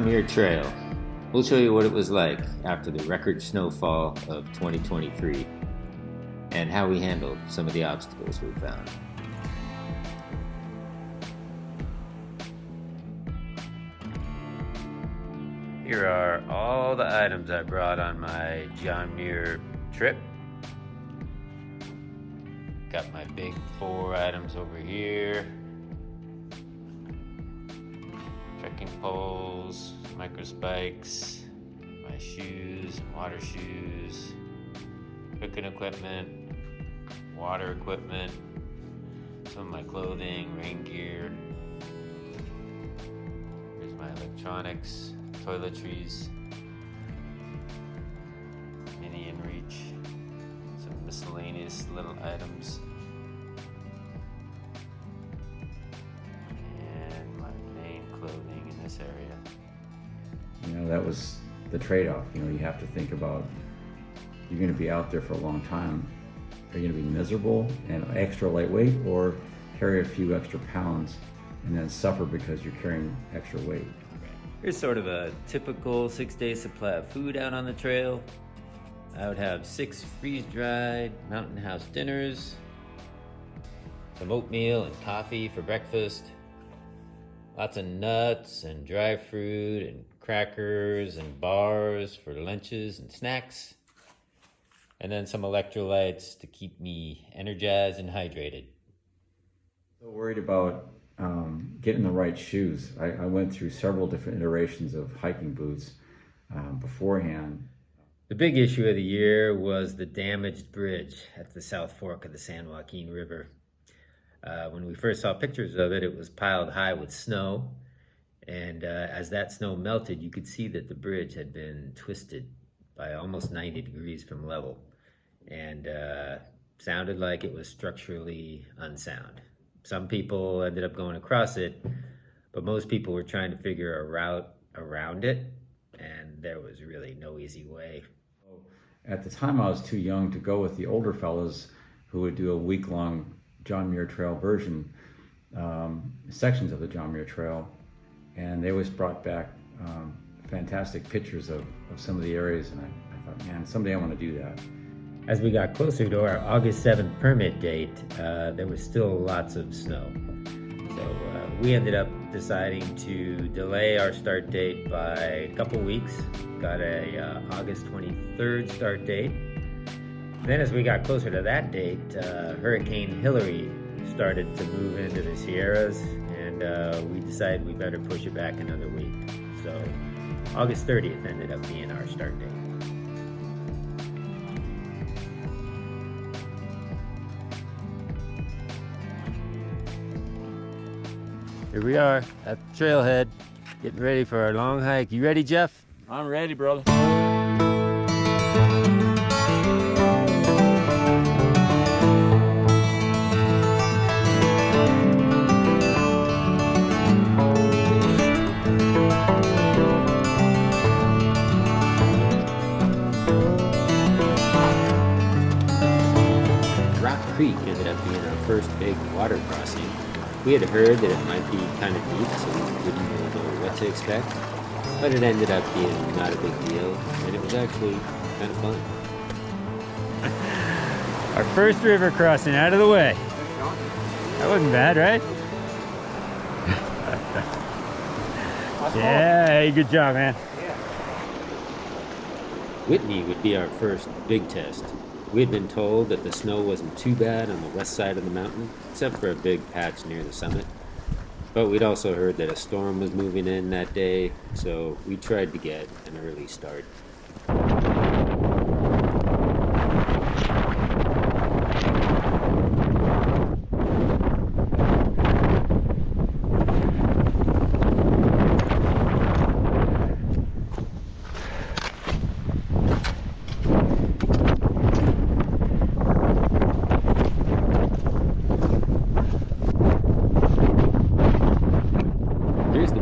John Muir Trail. We'll show you what it was like after the record snowfall of 2023 and how we handled some of the obstacles we found. Here are all the items I brought on my John Muir trip. Got my big 4 items over here. Trekking poles, micro spikes, my shoes and water shoes, cooking equipment, water equipment, some of my clothing, rain gear. Here's my electronics, toiletries, mini inReach, some miscellaneous little items, and my main clothing in this area. You know, that was the trade-off. You know, you have to think about, you're going to be out there for a long time. Are you going to be miserable and extra lightweight, or carry a few extra pounds and then suffer because you're carrying extra weight? Here's sort of a typical 6-day supply of food out on the trail. I would have 6 freeze-dried Mountain House dinners, some oatmeal and coffee for breakfast, lots of nuts and dry fruit and crackers and bars for lunches and snacks, and then some electrolytes to keep me energized and hydrated. So worried about getting the right shoes. I went through several different iterations of hiking boots beforehand. The big issue of the year was the damaged bridge at the South Fork of the San Joaquin River. When we first saw pictures of it, it was piled high with snow. And as that snow melted, you could see that the bridge had been twisted by almost 90 degrees from level, and sounded like it was structurally unsound. Some people ended up going across it, but most people were trying to figure a route around it, and there was really no easy way. At the time, I was too young to go with the older fellas who would do a week-long John Muir Trail version, sections of the John Muir Trail, and they always brought back fantastic pictures of some of the areas, and I thought, man, someday I want to do that. As we got closer to our August 7th permit date, there was still lots of snow. So we ended up deciding to delay our start date by a couple weeks. Got a August 23rd start date. Then as we got closer to that date, Hurricane Hillary started to move into the Sierras, and we decided we better push it back another week. So August 30th ended up being our start date. Here we are at the trailhead, getting ready for our long hike. You ready, Jeff? I'm ready, brother. Rock Creek ended up being our first big water crossing. We had heard that it might be kind of deep, so we didn't really know what to expect, but it ended up being not a big deal, and it was actually kind of fun. Our first river crossing out of the way. That wasn't bad, right? Yeah, hey, good job, man. Whitney would be our first big test. We had been told that the snow wasn't too bad on the west side of the mountain, except for a big patch near the summit. But we'd also heard that a storm was moving in that day, so we tried to get an early start.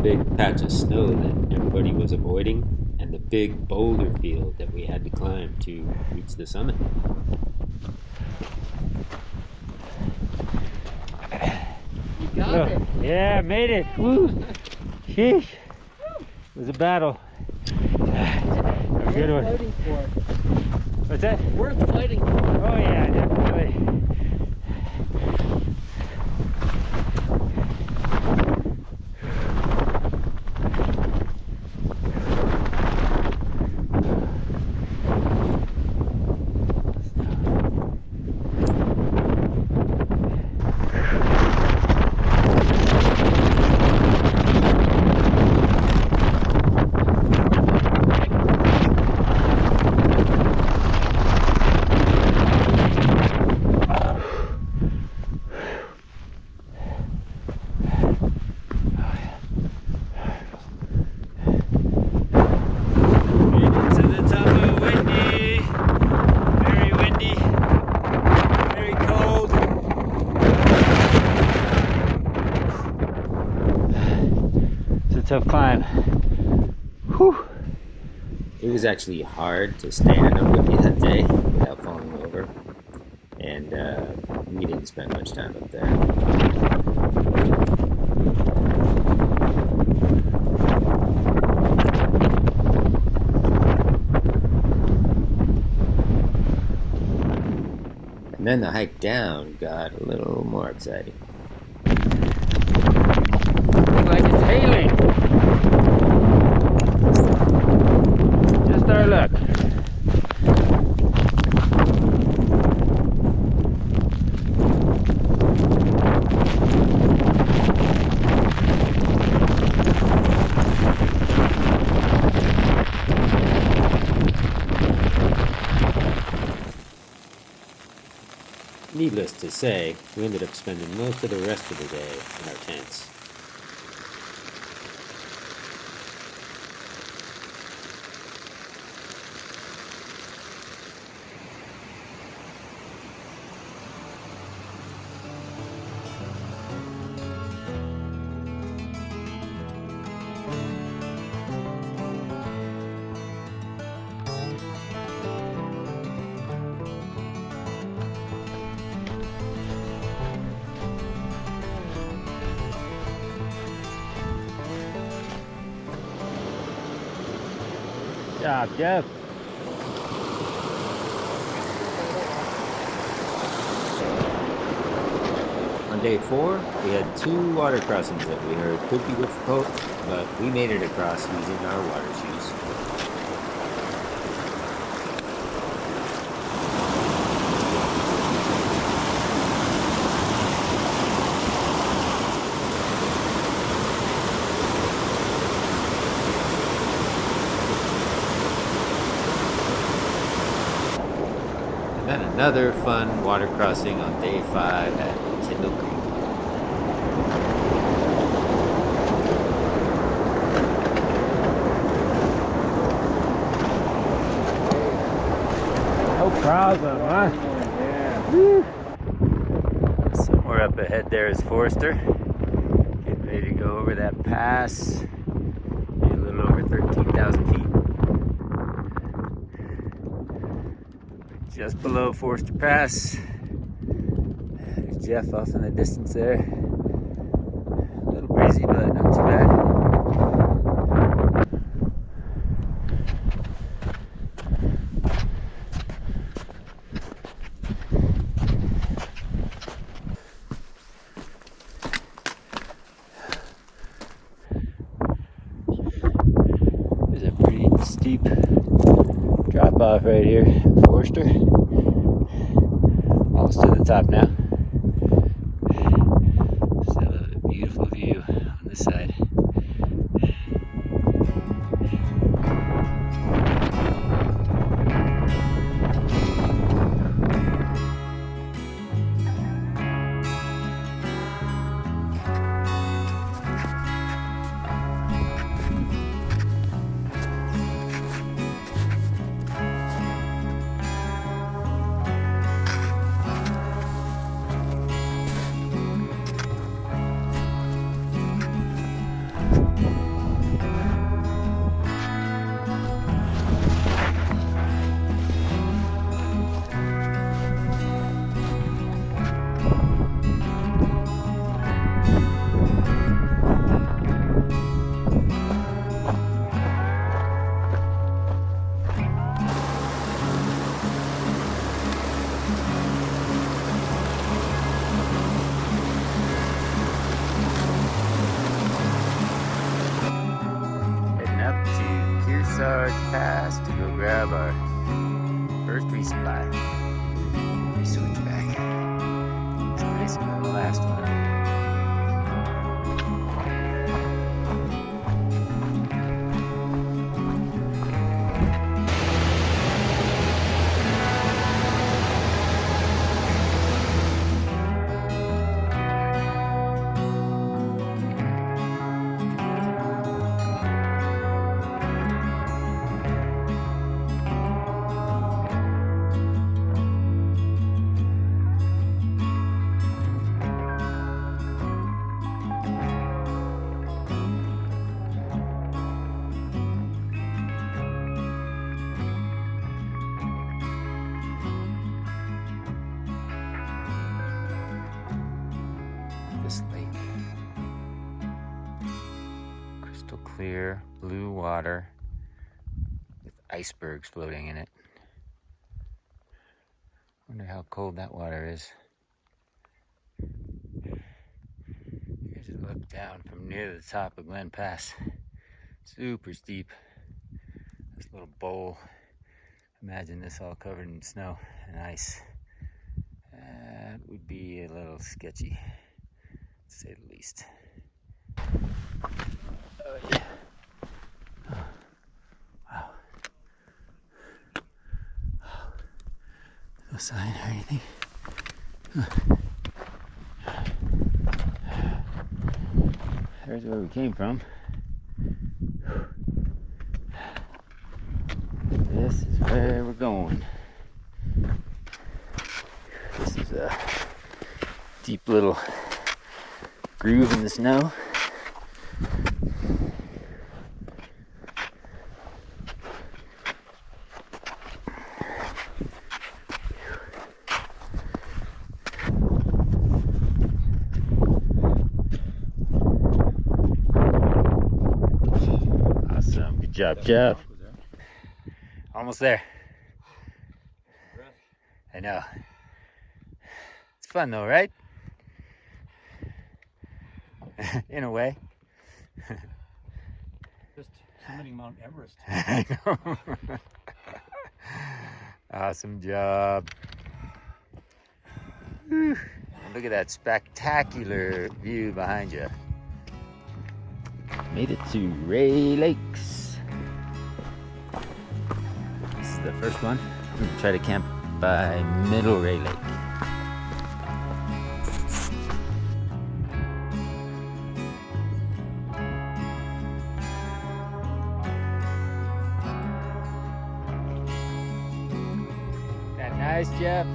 Big patch of snow that everybody was avoiding, and the big boulder field that we had to climb to reach the summit. You got it. Yeah, made it. Woo. Sheesh. was a battle. A good one. Fighting for it. What's that? Worth fighting for. Oh yeah, definitely. To the top of Whitney. Very windy, very cold. It's a tough climb. Whew. It was actually hard to stand up Whitney that day without falling over, and we didn't spend much time up there. And then the hike down got a little more exciting. Looks like it's hailing. Just our luck. Needless to say, we ended up spending most of the rest of the day in our tents. Good job, Jeff. On day 4, we had 2 water crossings that we heard could be difficult, but we made it across using our water shoes. Then another fun water crossing on day 5 at Tyndall Creek. No problem, huh? Yeah. Somewhere up ahead there is Forrester. Getting ready to go over that pass. Be a little over 13,000 feet. Just below Forrester Pass. There's Jeff off in the distance there. A little breezy, but not too bad. There's a pretty steep drop off right here, Forrester. Almost to the top now. Still a beautiful view on this side. grab our first resupply. We switch back. It's nicer than the last one. This lake, crystal clear blue water with icebergs floating in it. Wonder how cold that water is. Here's a look down from near the top of Glen Pass. Super steep. This little bowl. Imagine this all covered in snow and ice. That would be a little sketchy, to say the least. Oh, yeah. Oh, wow. Oh, no sign or anything. There's where we came from. This is where we're going. This is a deep little groove in the snow. Awesome, good job, Jeff. Almost there. I know. It's fun though, right? In a way. Just summiting Mount Everest. I know. Awesome job. Whew. Look at that spectacular view behind you. Made it to Ray Lakes. This is the first one. We're gonna try to camp by Middle Ray Lake. That nice, Jeff?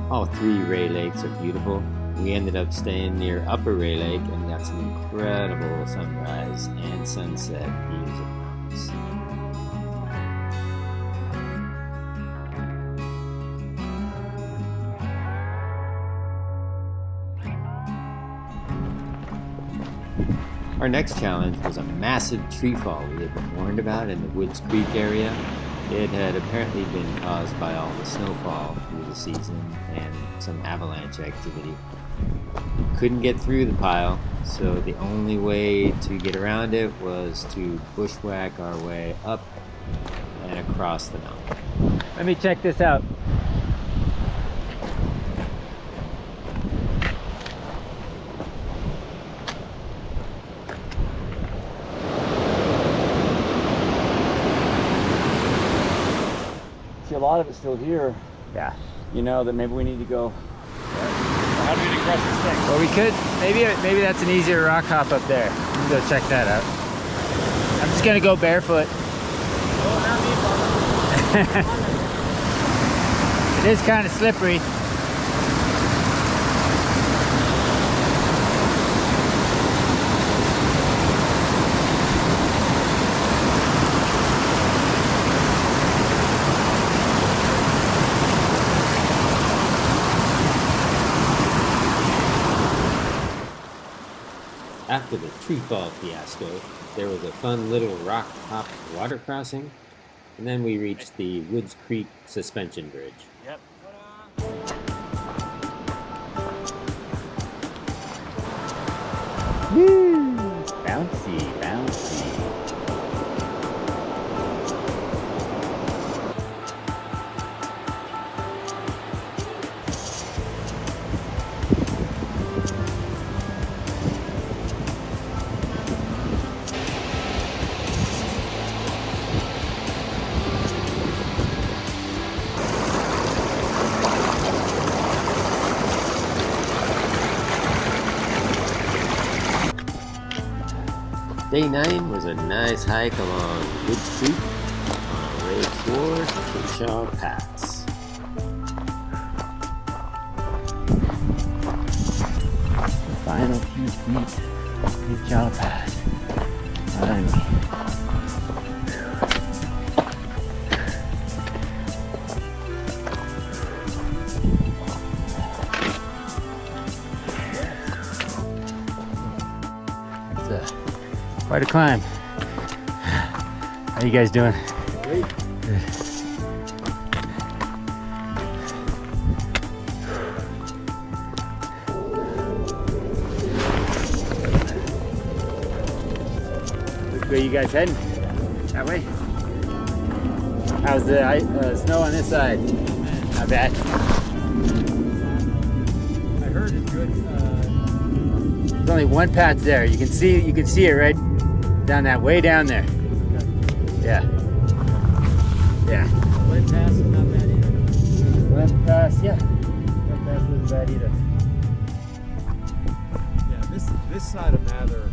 All three Ray Lakes are beautiful. We ended up staying near Upper Ray Lake and got some incredible sunrise and sunset views of the mountains. Our next challenge was a massive tree fall we had been warned about in the Woods Creek area. It had apparently been caused by all the snowfall through the season and some avalanche activity. Couldn't get through the pile, so the only way to get around it was to bushwhack our way up and across the mountain. Let me check this out. See, a lot of it's still here. Yeah. You know that maybe we need to go. How do we get across this thing? Well, we could, maybe that's an easier rock hop up there. Let's go check that out. I'm just gonna go barefoot. It is kind of slippery. After the tree fall fiasco, there was a fun little rock hop water crossing, and then we reached the Woods Creek suspension bridge. Yep. Woo! Bouncy, bouncy. Day 9 was a nice hike along Woods Creek on our way toward Cottonwood Pass. Final few feet of Cottonwood Pass. Finally. Quite a climb. How you guys doing? Great. Good. Which way you guys heading? That way? How's the snow on this side? Not bad. I heard it's good. There's only one patch there. You can see it right down that way down there. Yeah. Yeah. Glen Pass is not bad either. Glen Pass, yeah. Glen Pass isn't bad either. Yeah, this side of Mather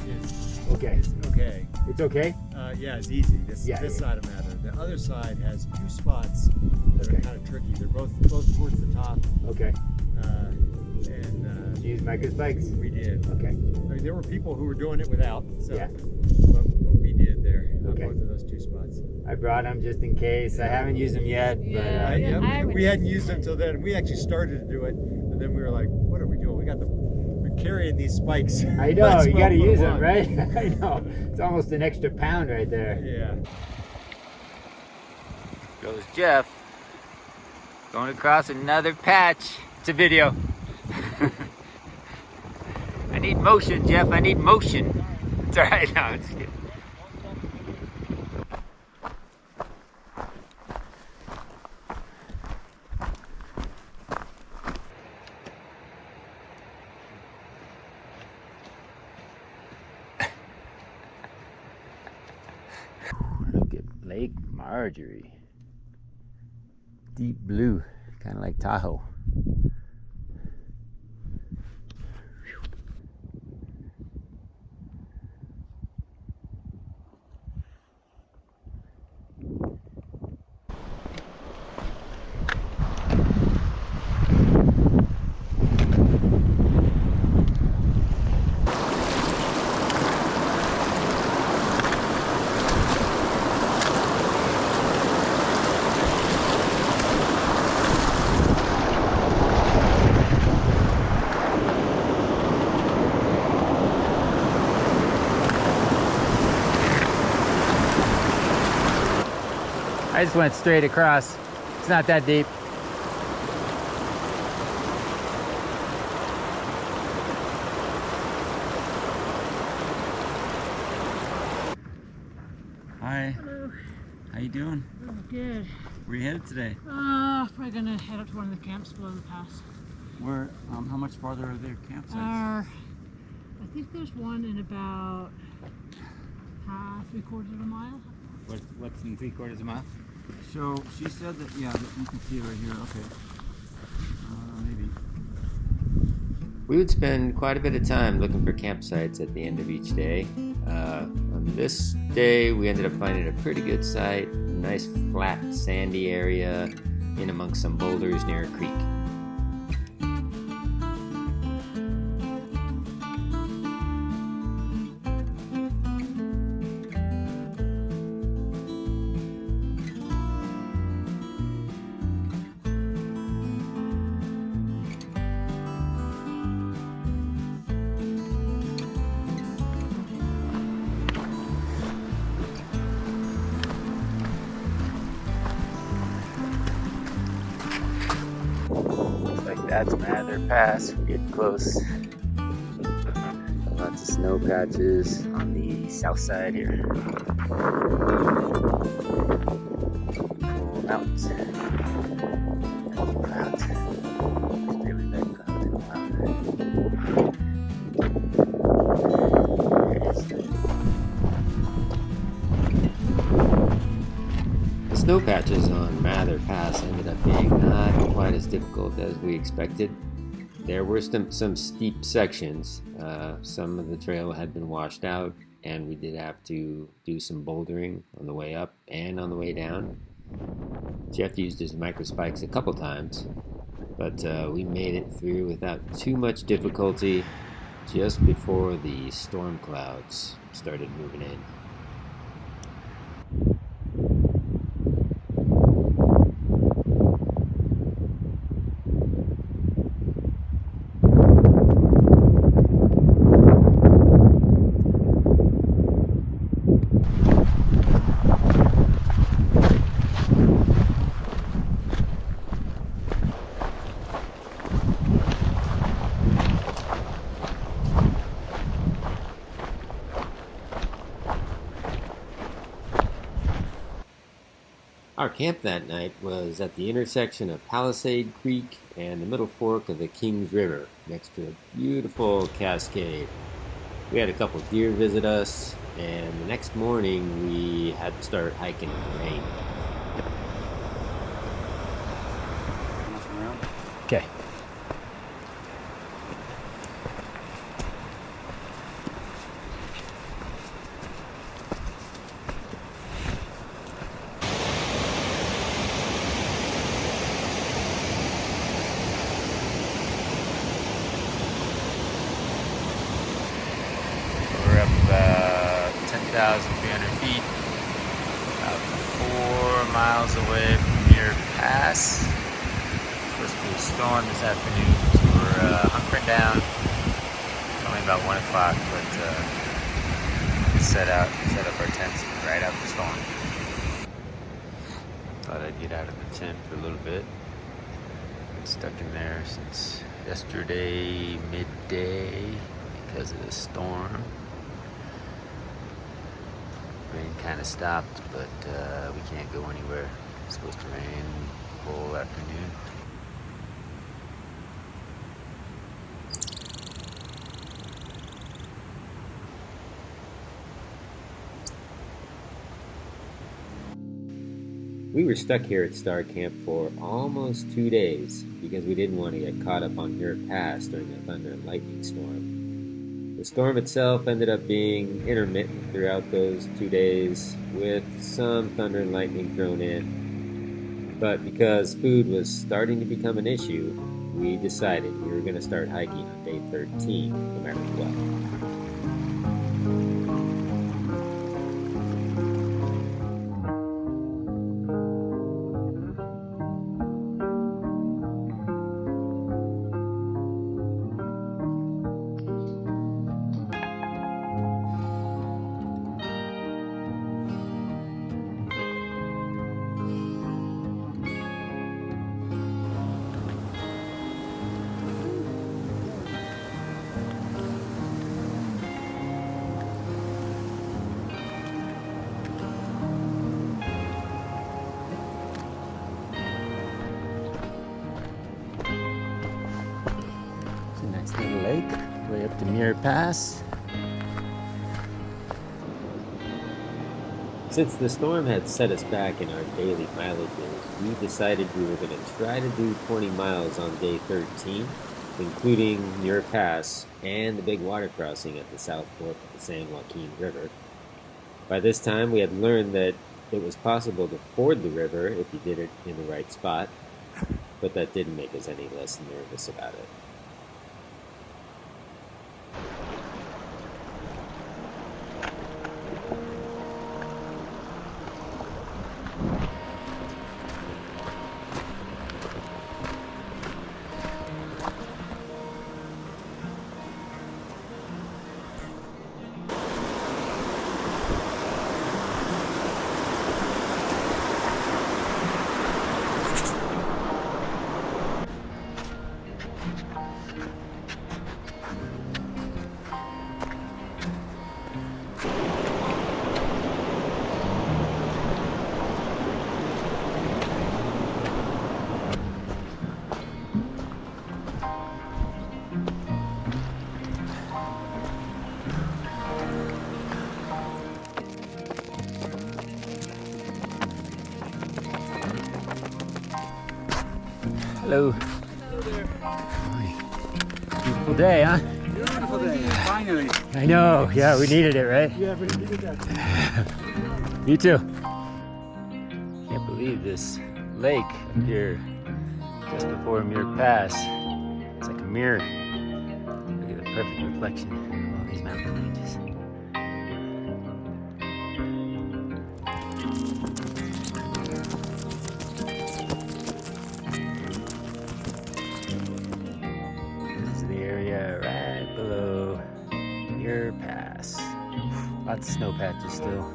is Okay. okay. It's okay? Yeah, it's easy. This Yeah. side of Mather. The other side has two spots that are Okay. kind of tricky. They're both towards the top. Okay. And Did you use micro spikes? we did. Okay. I mean, there were people who were doing it without. So, Yeah. but we did there. Okay. Both of those two spots. I brought them just in case. I haven't used them yet, but Yeah, we hadn't used them till then. We actually started to do it, and then we were like, "What are we doing? We're carrying these spikes." I know, Let's you gotta put use on. them, right? I know. It's almost an extra pound right there. Yeah. Goes Jeff. Going across another patch. It's a video. I need motion, Jeff. I need motion. It's alright now. I'm just kidding. Look at Lake Marjorie. Deep blue, kind of like Tahoe. I just went straight across. It's not that deep. Hi, Hello. how you doing? Oh, good. Where you headed today? Probably gonna head up to one of the camps below the pass. Where? How much farther are their campsites? I think there's one in about three-quarters of a mile. What's in 3/4 of a mile? So she said that, yeah, that you can see it right here. Okay. Maybe. We would spend quite a bit of time looking for campsites at the end of each day. On this day, we ended up finding a pretty good site, a nice flat sandy area in amongst some boulders near a creek. Looks like that's Mather Pass. We're getting close. Lots of snow patches on the south side here. Cool mountains. Clouds. Really big clouds in a while. The snow patches on Mather Pass ended up being not quite as difficult as we expected. There were some steep sections. Some of the trail had been washed out, and we did have to do some bouldering on the way up and on the way down. Jeff used his microspikes a couple times, but we made it through without too much difficulty just before the storm clouds started moving in. Our camp that night was at the intersection of Palisade Creek and the middle fork of the Kings River, next to a beautiful cascade. We had a couple deer visit us, and the next morning we had to start hiking in the rain. Okay. We're up about 10,300 feet, about 4 miles away from Muir Pass. Supposed to be a storm this afternoon, so we're hunkering down. It's only about 1 o'clock, but set up our tents right out the storm. Thought I'd get out of the tent for a little bit. Been stuck in there since yesterday midday because of the storm. Rain kind of stopped, but we can't go anywhere. It's supposed to rain the whole afternoon. We were stuck here at Star Camp for almost 2 days because we didn't want to get caught up on Muir Pass during the thunder and lightning storm. The storm itself ended up being intermittent throughout those 2 days, with some thunder and lightning thrown in. But because food was starting to become an issue, we decided we were going to start hiking on day 13, no matter what. Nice little lake, way up to Muir Pass. Since the storm had set us back in our daily mileages, we decided we were going to try to do 20 miles on day 13, including Muir Pass and the big water crossing at the south fork of the San Joaquin River. By this time, we had learned that it was possible to ford the river if you did it in the right spot, but that didn't make us any less nervous about it. Hello. Hello there. Beautiful day, huh? Beautiful day. Finally. I know, yeah, we needed it, right? Yeah, but he did that. Me too. Can't believe this lake up here just before Muir Pass. It's like a mirror. Look at the perfect reflection of all these mountain ranges. This is the area right below Muir Pass. Lots of snow patches still.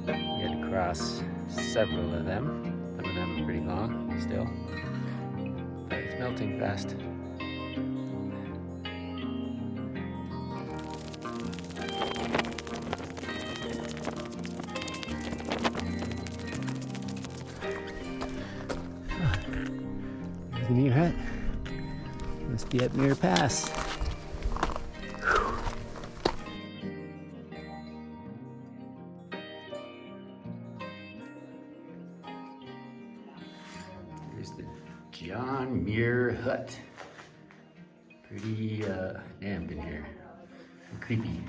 We had to cross several of them. Some of them are pretty long still. But it's melting fast. There's the Muir hut. Must be at Muir Pass. Here's the John Muir hut. Pretty damp in here. And creepy.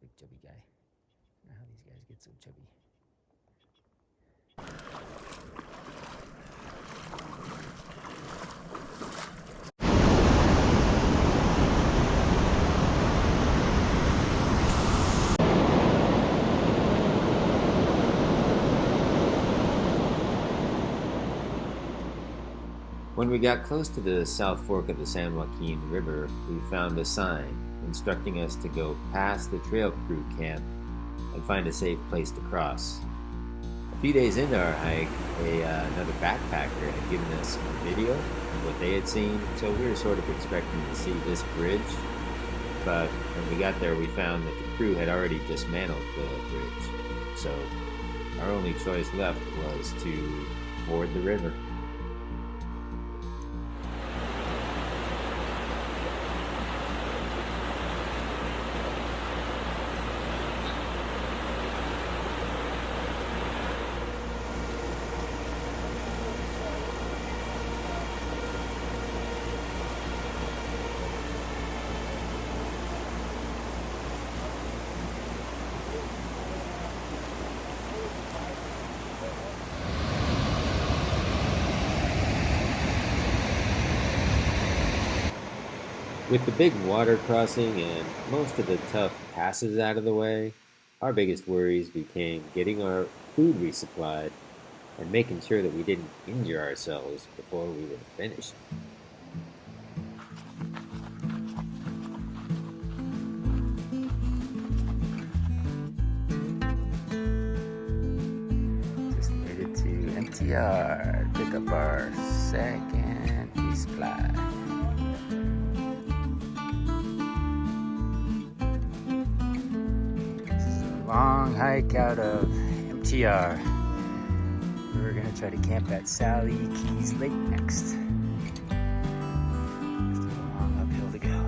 Big chubby guy. I don't know how these guys get so chubby. When we got close to the South Fork of the San Joaquin River, we found a sign instructing us to go past the trail crew camp and find a safe place to cross. A few days into our hike, another backpacker had given us a video of what they had seen, so we were sort of expecting to see this bridge, but when we got there we found that the crew had already dismantled the bridge, so our only choice left was to board the river. With the big water crossing and most of the tough passes out of the way, our biggest worries became getting our food resupplied and making sure that we didn't injure ourselves before we were finished. Just made it to MTR, pick up our second resupply. Long hike out of MTR. We're gonna try to camp at Sally Keys Lake next. Still a long uphill to go.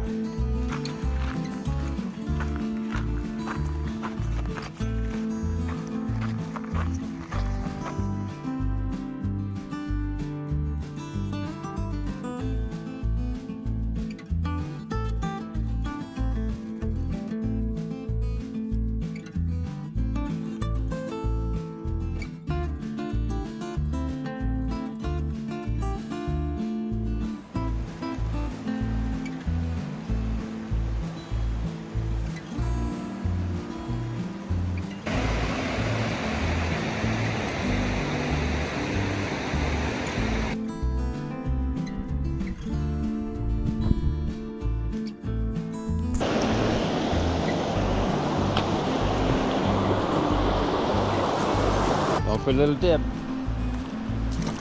Going for a little dip.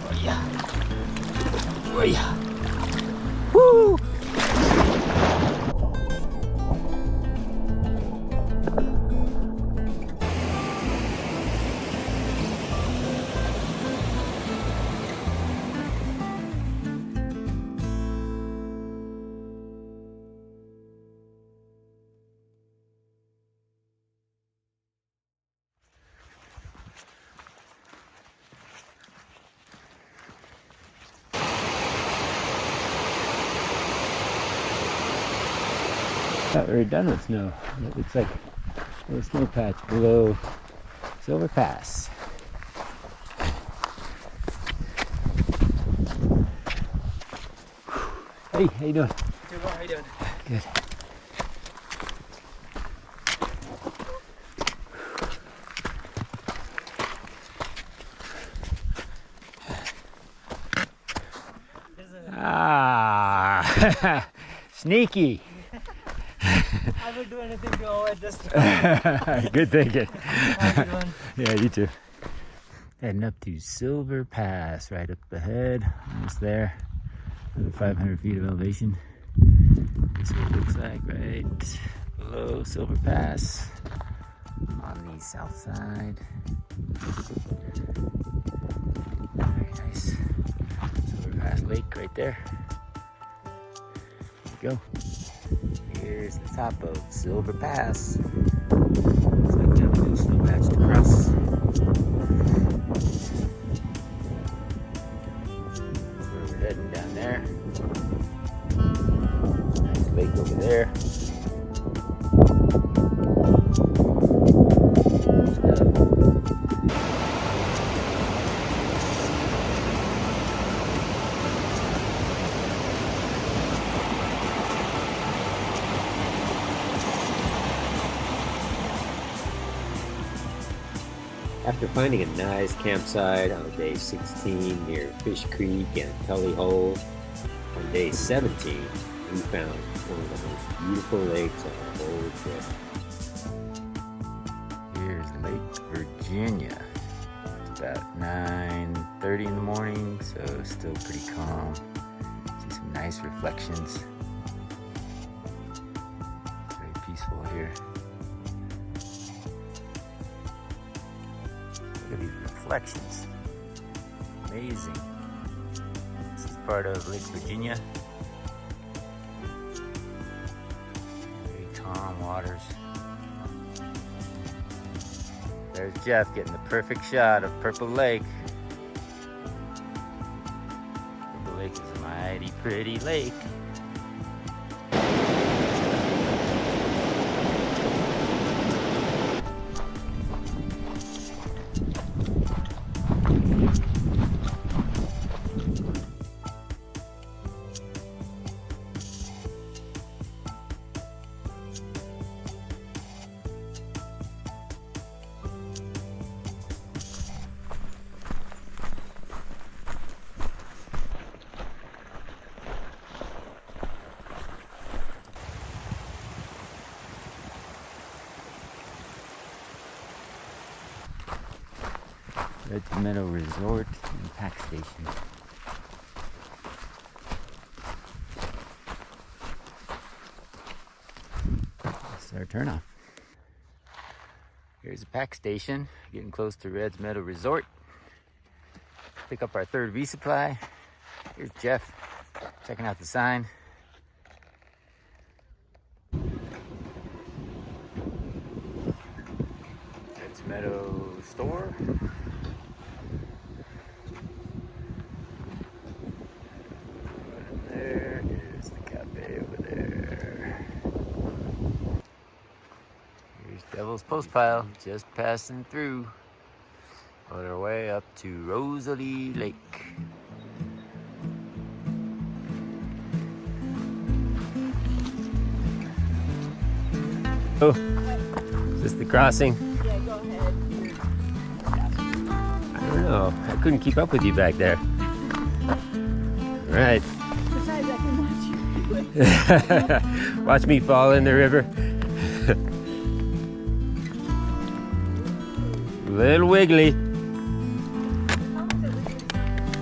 Oh yeah. Oh yeah. Woo! Thought we were done with snow. It looks like a little snow patch below Silver Pass. Hey, how you doing? Doing well, how you doing? Good. Ah, sneaky. I would do anything to avoid this time. Good thinking. Have a good one. Yeah, you too. Heading up to Silver Pass, right up ahead, almost there. Another 500 feet of elevation. This is what it looks like right below Silver Pass on the south side. Very nice. Silver Pass Lake right there. There we go. Here's the top of Silver Pass. Looks like we have a little snow patch to cross. That's where we're heading down there. Nice lake over there. After finding a nice campsite on day 16 near Fish Creek and Tully Hole, on day 17 we found one of the most beautiful lakes on our whole trip. Here's Lake Virginia. It's about 9:30 in the morning, so it's still pretty calm. See some nice reflections. Very peaceful here. Look at these reflections. Amazing. This is part of Lake Virginia. Very calm waters. There's Jeff getting the perfect shot of Purple Lake. Purple Lake is a mighty pretty lake. Red Meadow Resort and Pack Station. This is our turnoff. Here's a pack station, getting close to Red's Meadow Resort. Pick up our third resupply. Here's Jeff, checking out the sign. Red's Meadow Store. There's the cafe over there. Here's Devil's Post Pile, just passing through. On our way up to Rosalie Lake. Oh, is this the crossing? Yeah, go ahead. I don't know. I couldn't keep up with you back there. All right. Besides, I can watch you do it. Watch me fall in the river. Little wiggly.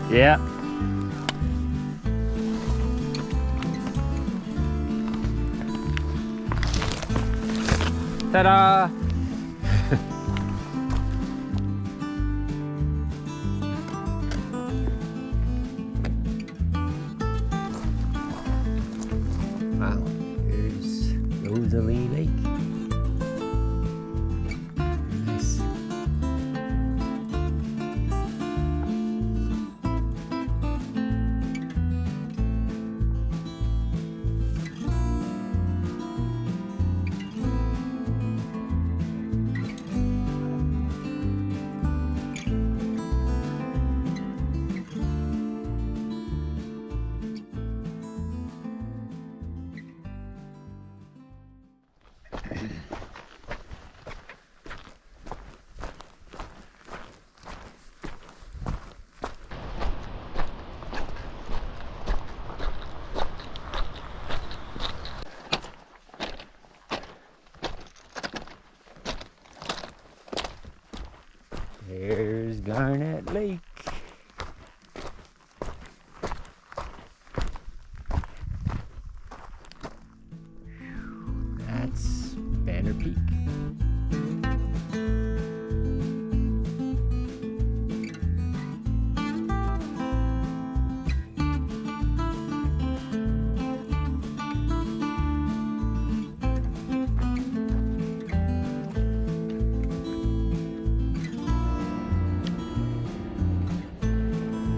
Yeah. Ta-da! Wow, here's Rosalie Lake. Nice. There's Garnet Lake. That's Banner Peak.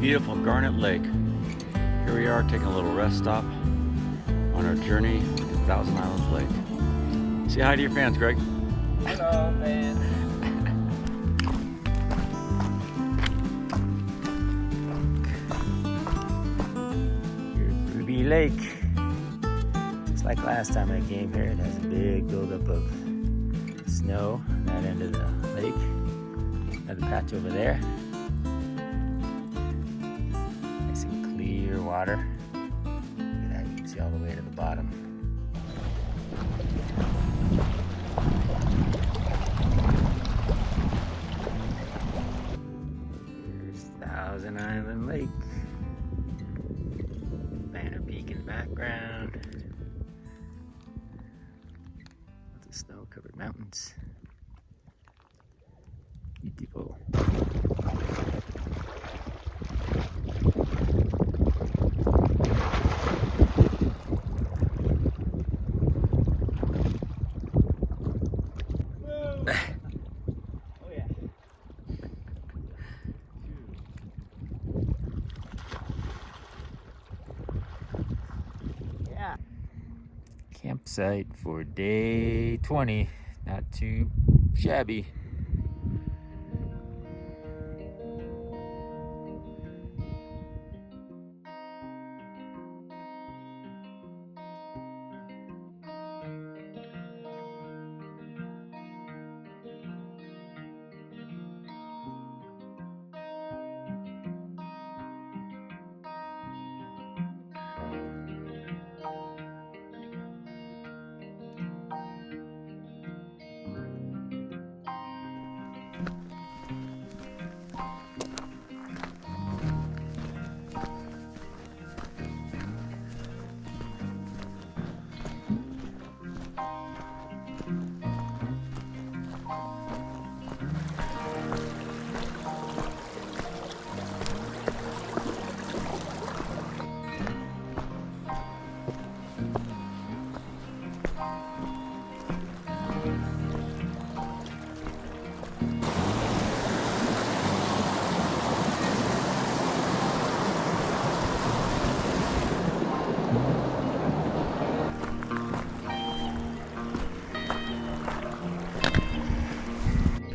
Beautiful Garnet Lake. Here we are taking a little rest stop on our journey to Thousand Islands Lake. Say hi to your fans, Greg. Hello, man. Here's Ruby Lake. Just like last time I came here, it has a big buildup of snow on that end of the lake. Another patch over there. Nice and clear water. Look at that, you can see all the way to the bottom. Here's Thousand Island Lake. Banner Peak in the background. Lots of snow-covered mountains. Beautiful. Oh yeah. Yeah. Campsite for day 20. Not too shabby.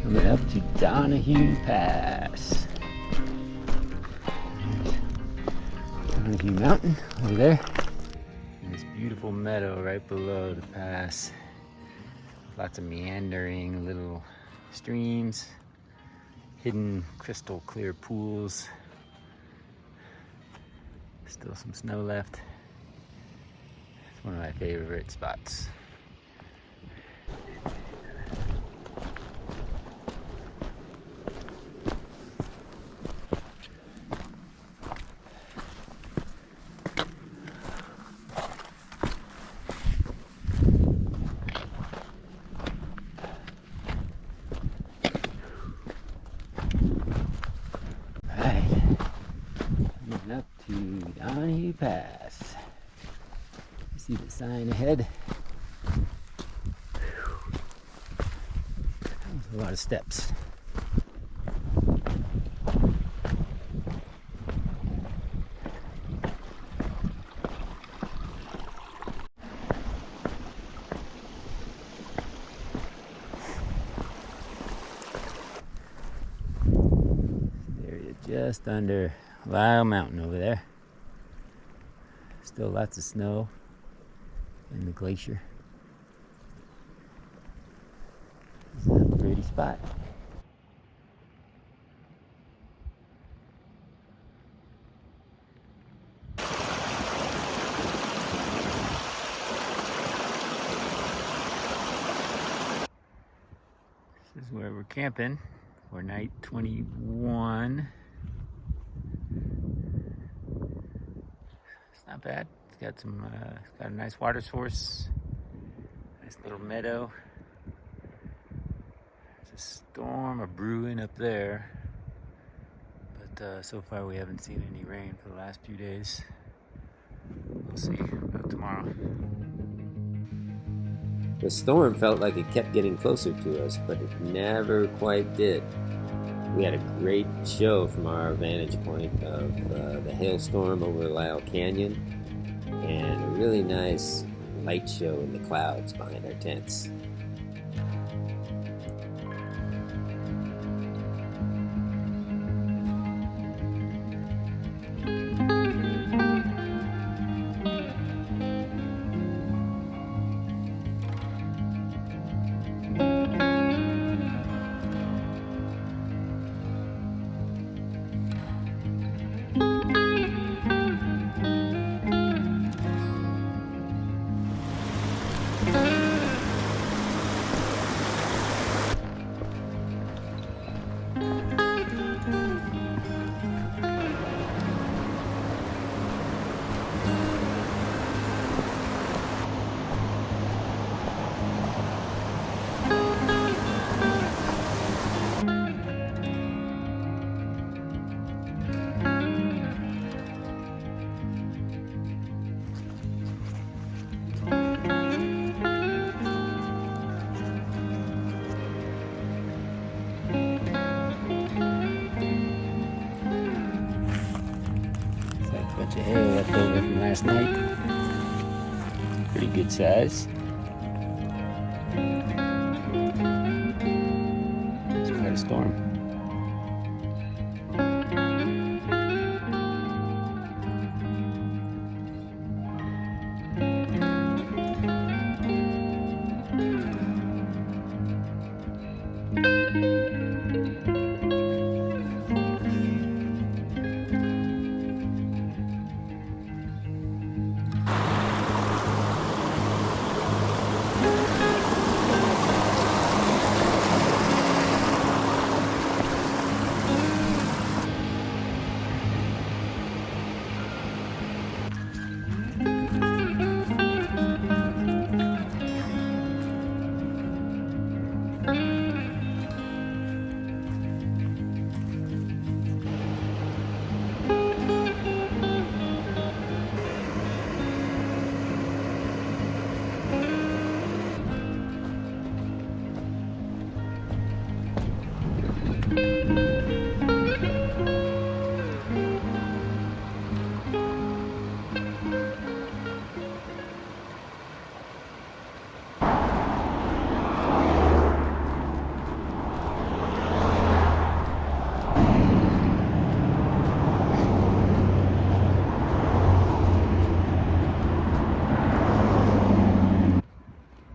Coming up to Donahue Pass. There's Donahue Mountain over there. And this beautiful meadow right below the pass. Lots of meandering little streams, hidden crystal clear pools. Still some snow left. It's one of my favorite spots. Up to Donahue Pass. You see the sign ahead. That was a lot of steps. There you're just under Lyle Mountain over there. Still lots of snow in the glacier. spot. This is where we're camping for night 21. It's not bad. It's got some, it's got a nice water source, nice little meadow. There's a storm brewing up there, but so far we haven't seen any rain for the last few days. We'll see about tomorrow. The storm felt like it kept getting closer to us, but it never quite did. We had a great show from our vantage point of the hailstorm over Lyle Canyon, and a really nice light show in the clouds behind our tents. Bunch of hay left over from last night. Pretty good size. It's quite a storm.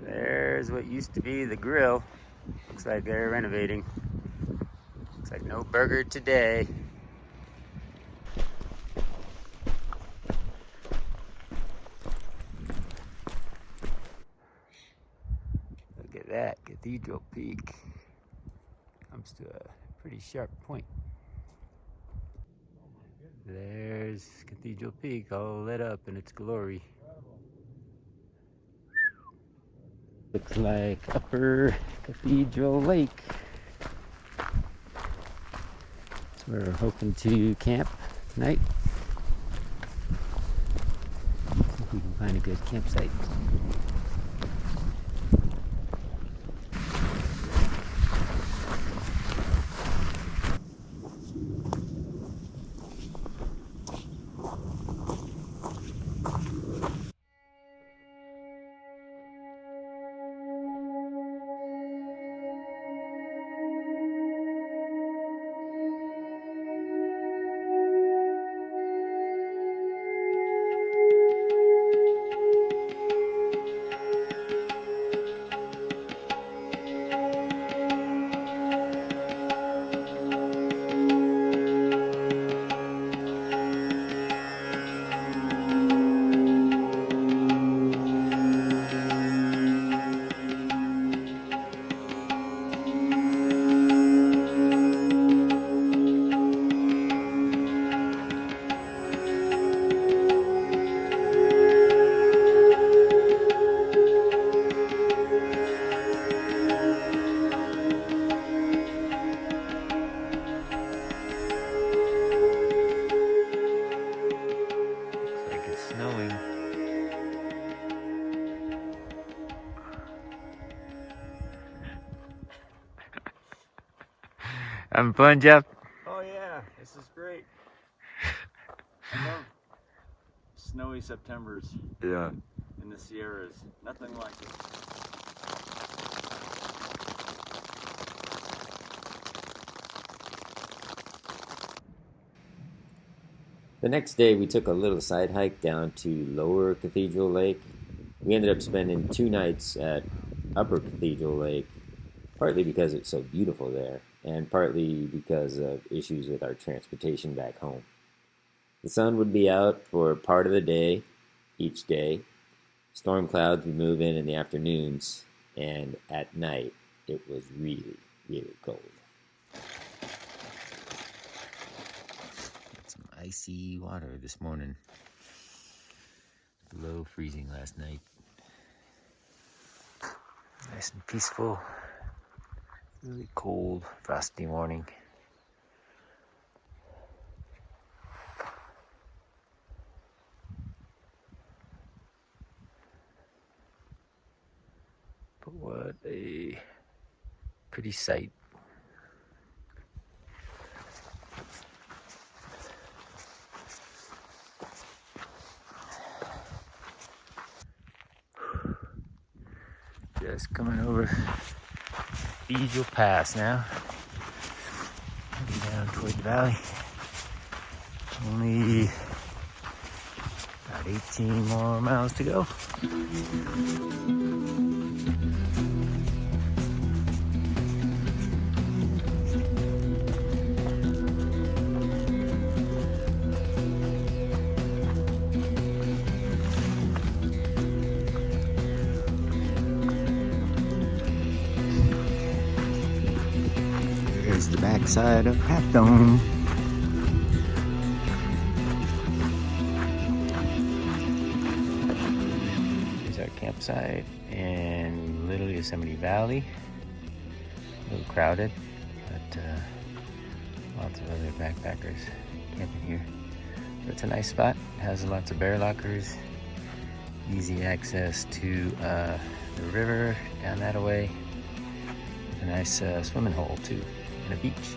There's what used to be the grill. Looks like they're renovating. Looks like no burger today. Look at that Cathedral Peak. Comes to a pretty sharp point. There's Cathedral Peak all lit up in its glory. Looks like Upper Cathedral Lake. That's where we're hoping to camp tonight. See if we can find a good campsite. Having fun, Jeff? Oh yeah, this is great. I love snowy Septembers Yeah. in the Sierras. Nothing like it. The next day, we took a little side hike down to Lower Cathedral Lake. We ended up spending 2 nights at Upper Cathedral Lake, partly because it's so beautiful there, and partly because of issues with our transportation back home. The sun would be out for part of the day, each day. Storm clouds would move in the afternoons, and at night, it was really, really cold. Some icy water this morning. Below freezing last night. Nice and peaceful. Really cold, frosty morning. But what a pretty sight. Just coming over Cottonwood Pass now. Heading down toward the valley. Only about 18 more miles to go. Here's the backside of Half Dome. Here's our campsite in Little Yosemite Valley. A little crowded, but lots of other backpackers camping here. But it's a nice spot. It has lots of bear lockers, easy access to the river down that way. A nice swimming hole too, and a beach.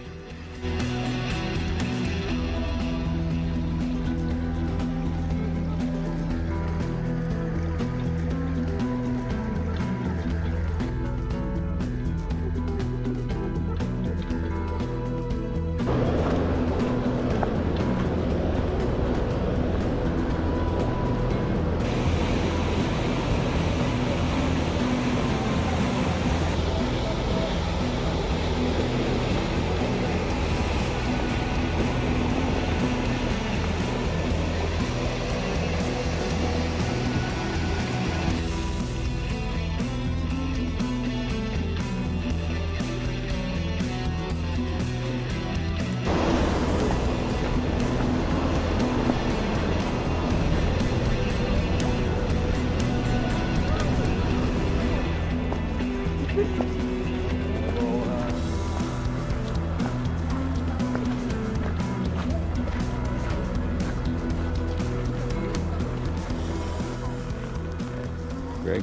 Greg,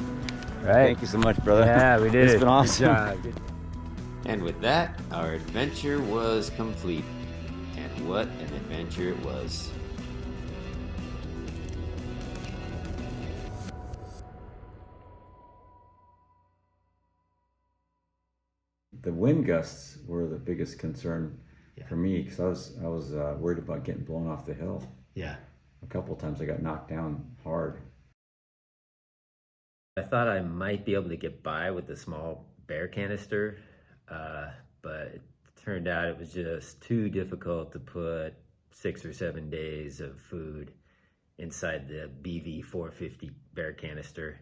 Right. thank you so much, brother. Yeah, we did It's it. been awesome. Good job. And with that, our adventure was complete. And what an adventure it was. The wind gusts were the biggest concern Yeah. for me because I was worried about getting blown off the hill. Yeah. A couple of times I got knocked down hard. I thought I might be able to get by with the small bear canister, but it turned out it was just too difficult to put 6 or 7 days of food inside the BV 450 bear canister.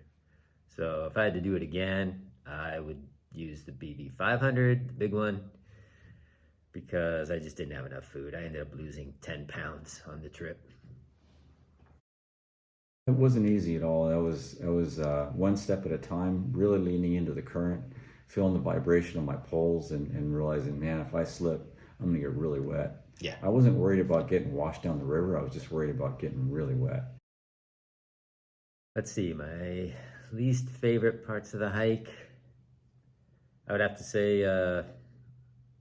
So if I had to do it again, I would use the BV 500, the big one, because I just didn't have enough food. I ended up losing 10 pounds on the trip. It wasn't easy at all. It was one step at a time, really leaning into the current, feeling the vibration of my poles and realizing, man, if I slip, I'm gonna get really wet. Yeah. I wasn't worried about getting washed down the river. I was just worried about getting really wet. Let's see, my least favorite parts of the hike, I would have to say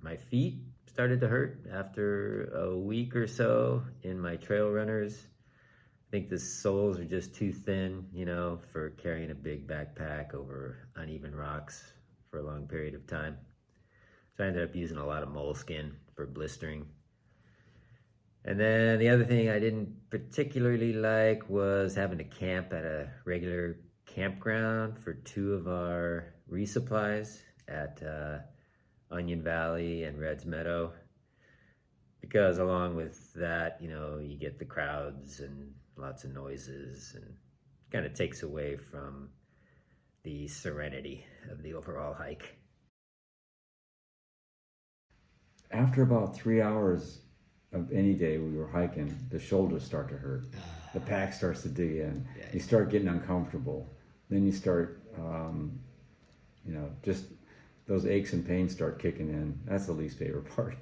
my feet, started to hurt after a week or so in my trail runners. I think the soles are just too thin, you know, for carrying a big backpack over uneven rocks for a long period of time. So I ended up using a lot of moleskin for blistering. And then the other thing I didn't particularly like was having to camp at a regular campground for 2 of our resupplies at Onion Valley and Reds Meadow, because along with that, you know, you get the crowds and lots of noises, and kind of takes away from the serenity of the overall hike. After about 3 hours of any day we were hiking, the shoulders start to hurt. The pack starts to dig in. Yeah, You start getting uncomfortable. Then you start, you know, just those aches and pains start kicking in. That's the least favorite part.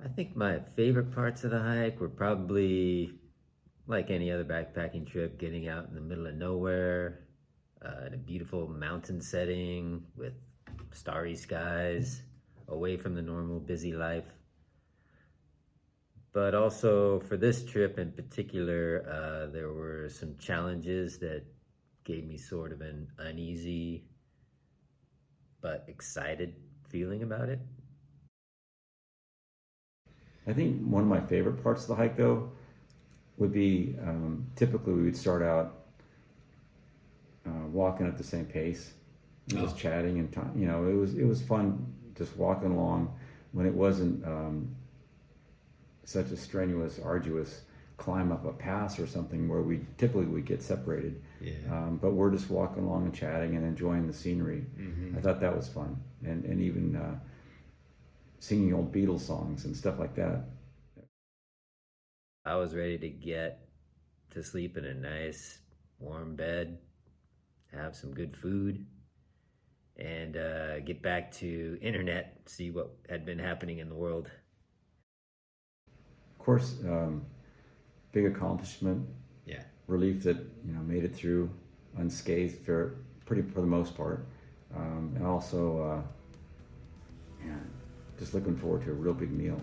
I think my favorite parts of the hike were probably, like any other backpacking trip, getting out in the middle of nowhere, in a beautiful mountain setting with starry skies, away from the normal busy life. But also for this trip in particular, there were some challenges that gave me sort of an uneasy but excited feeling about it. I think one of my favorite parts of the hike, though, would be typically we would start out walking at the same pace, just chatting and you know, it was fun just walking along when it wasn't such a strenuous, arduous climb up a pass or something where we typically would get separated. Yeah. But we're just walking along and chatting and enjoying the scenery. I thought that was fun, and even singing old Beatles songs and stuff like that. I was ready to get to sleep in a nice warm bed, have some good food, and get back to internet, see what had been happening in the world. Of course, big accomplishment. Yeah. Relief that, you know, made it through unscathed for the most part, and also, just looking forward to a real big meal.